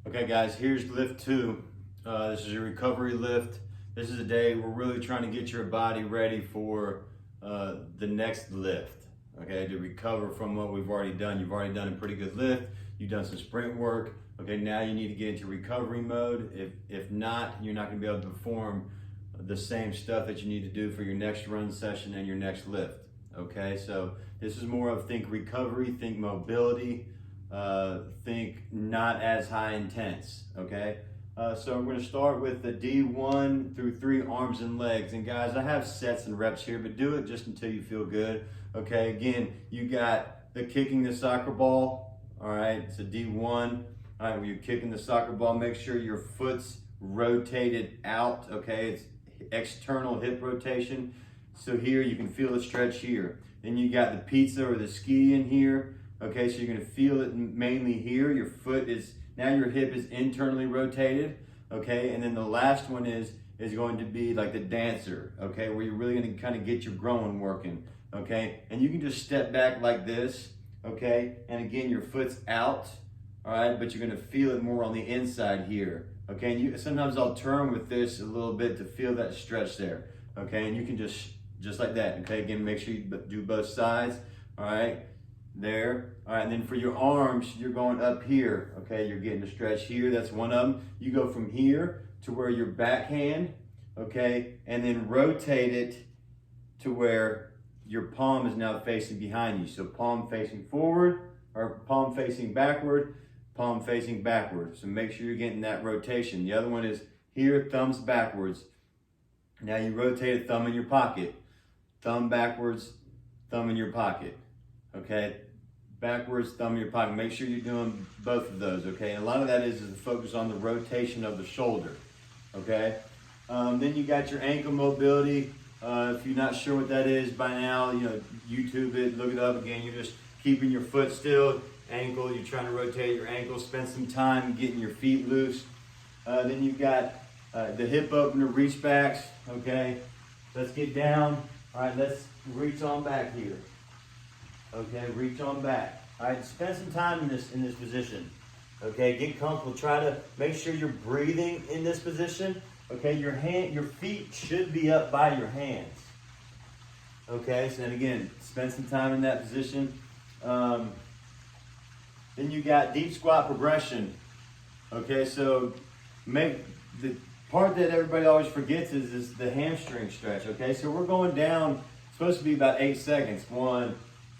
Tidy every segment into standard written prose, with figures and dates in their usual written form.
Okay guys, here's lift 2. This is your recovery lift. This is a day we're really trying to get your body ready for the next lift, okay, to recover from what we've already done. You've already done a pretty good lift. You've done some sprint work. Okay, now you need to get into recovery mode. If not, you're not gonna be able to perform the same stuff that you need to do for your next run session and your next lift, okay? So this is more of think recovery, think mobility, think not as high intense, okay? So we're gonna start with the D1 through 3 arms and legs. And guys, I have sets and reps here, but do it just until you feel good, okay? Again, you got the kicking the soccer ball, all right? It's a D1, all right, where you're kicking the soccer ball, make sure your foot's rotated out, okay? It's external hip rotation. So here you can feel the stretch here. Then you got the pizza or the ski in here. Okay, so you're gonna feel it mainly here. Your foot is, now your hip is internally rotated, okay? And then the last one is going to be like the dancer, okay? Where you're really gonna kind of get your groin working, okay? And you can just step back like this, okay? And again, your foot's out, all right? But you're gonna feel it more on the inside here, okay? And sometimes I'll turn with this a little bit to feel that stretch there, okay? And you can just like that, okay? Again, make sure you do both sides, all right? There, all right, and then for your arms, you're going up here, okay? You're getting a stretch here, that's one of them. You go from here to where your backhand, okay? And then rotate it to where your palm is now facing behind you. So palm facing forward, or palm facing backward, palm facing backward. So make sure you're getting that rotation. The other one is here, thumbs backwards. Now you rotate a thumb in your pocket. Thumb backwards, thumb in your pocket, okay? Backwards, thumb in your pocket. Make sure you're doing both of those, okay? And a lot of that is to focus on the rotation of the shoulder, okay? Then you got your ankle mobility. If you're not sure what that is by now, you know, YouTube it, look it up again. You're just keeping your foot still, ankle, you're trying to rotate your ankle, spend some time getting your feet loose. Then you've got the hip opener, reach backs, okay? Let's get down. All right, let's reach on back here. Okay, reach on back. All right, spend some time in this position. Okay, get comfortable. Try to make sure you're breathing in this position. Okay, your feet should be up by your hands. Okay, so then again, spend some time in that position. Then you got deep squat progression. Okay, so make the part that everybody always forgets is the hamstring stretch. Okay, so we're going down. It's supposed to be about 8 seconds. 1,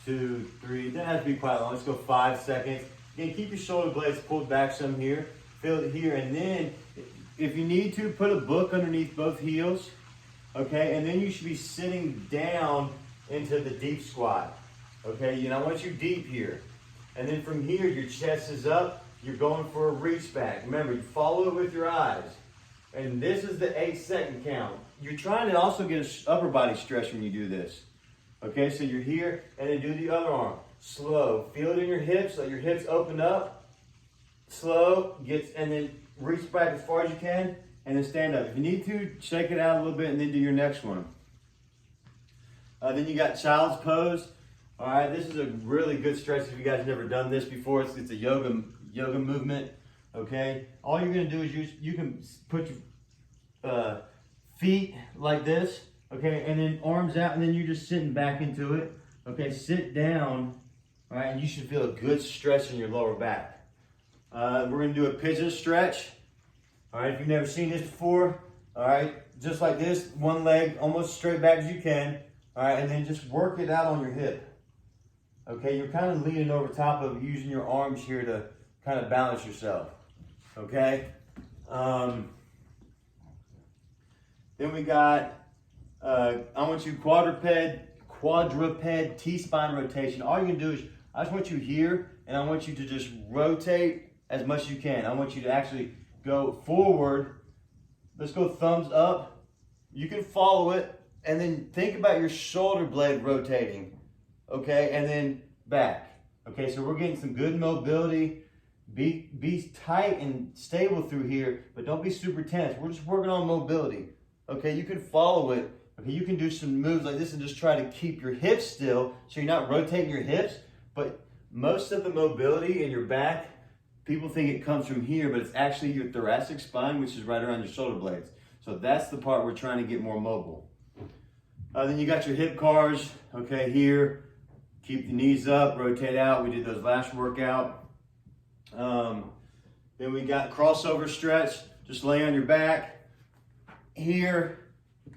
2, 3. It doesn't have to be quite long. Let's go 5 seconds. Again, keep your shoulder blades pulled back some here. Feel it here, and then if you need to, put a book underneath both heels. Okay, and then you should be sitting down into the deep squat. Okay, you know, I want you deep here, and then from here your chest is up. You're going for a reach back. Remember, you follow it with your eyes. And this is the 8-second count. You're trying to also get an upper body stretch when you do this. Okay, so you're here, and then do the other arm. Slow. Feel it in your hips, let your hips open up. Slow, and then reach back as far as you can, and then stand up. If you need to, shake it out a little bit, and then do your next one. Then you got child's pose. All right, this is a really good stretch if you guys have never done this before. It's a yoga movement. Okay, all you're gonna do is you can put your feet like this, okay, and then arms out, and then you're just sitting back into it. Okay, sit down, all right, and you should feel a good stretch in your lower back. We're gonna do a pigeon stretch. All right, if you've never seen this before, all right, just like this, one leg almost straight back as you can, all right, and then just work it out on your hip. Okay, you're kind of leaning over top of using your arms here to kind of balance yourself. Okay, then we got, I want you quadruped T Spine rotation. All you're gonna do is, I just want you here, and I want you to just rotate as much as you can. I want you to actually go forward. Let's go thumbs up. You can follow it, and then think about your shoulder blade rotating, okay, and then back. Okay, so we're getting some good mobility. Be tight and stable through here, but don't be super tense. We're just working on mobility. Okay, you can follow it. Okay, you can do some moves like this and just try to keep your hips still so you're not rotating your hips, but most of the mobility in your back people think it comes from here, but it's actually your thoracic spine, which is right around your shoulder blades. So that's the part we're trying to get more mobile. Then you got your hip cars, okay, here. Keep the knees up, rotate out. We did those last workout. Then we got crossover stretch. Just lay on your back here,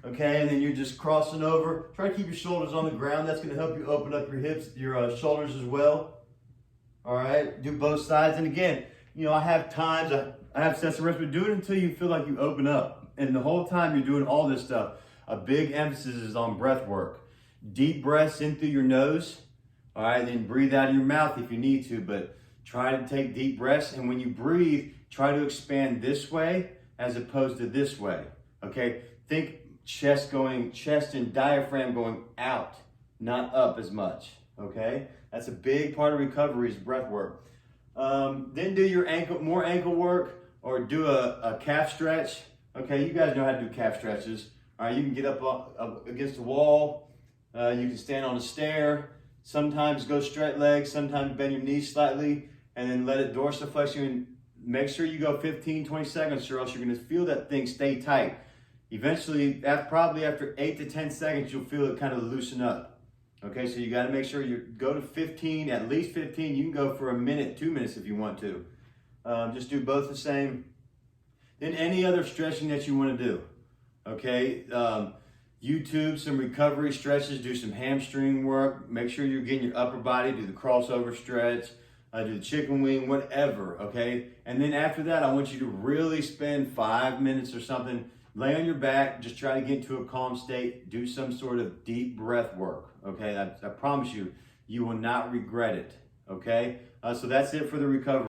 okay, and then you're just crossing over. Try to keep your shoulders on the ground. That's gonna help you open up your hips, your shoulders as well. All right, do both sides. And again, you know, I have times, I have sets of reps, but do it until you feel like you open up. And the whole time you're doing all this stuff, a big emphasis is on breath work. Deep breaths in through your nose, all right, then breathe out of your mouth if you need to, but try to take deep breaths. And when you breathe, try to expand this way as opposed to this way, okay? Think chest and diaphragm going out, not up as much, okay? That's a big part of recovery is breath work. Then do your more ankle work, or do a calf stretch. Okay, you guys know how to do calf stretches. All right, you can get up against the wall. You can stand on a stair. Sometimes go straight legs, sometimes bend your knees slightly, and then let it dorsiflex you. And make sure you go 15, 20 seconds, or else you're gonna feel that thing stay tight. Eventually, probably after 8 to 10 seconds, you'll feel it kind of loosen up. Okay, so you gotta make sure you go to 15, at least 15. You can go for a minute, 2 minutes if you want to. Just do both the same. Then any other stretching that you wanna do, okay? YouTube some recovery stretches, do some hamstring work. Make sure you're getting your upper body, do the crossover stretch, do the chicken wing, whatever, okay? And then after that, I want you to really spend 5 minutes or something, lay on your back, just try to get into a calm state, do some sort of deep breath work, okay? I promise you, you will not regret it, okay? So that's it for the recovery.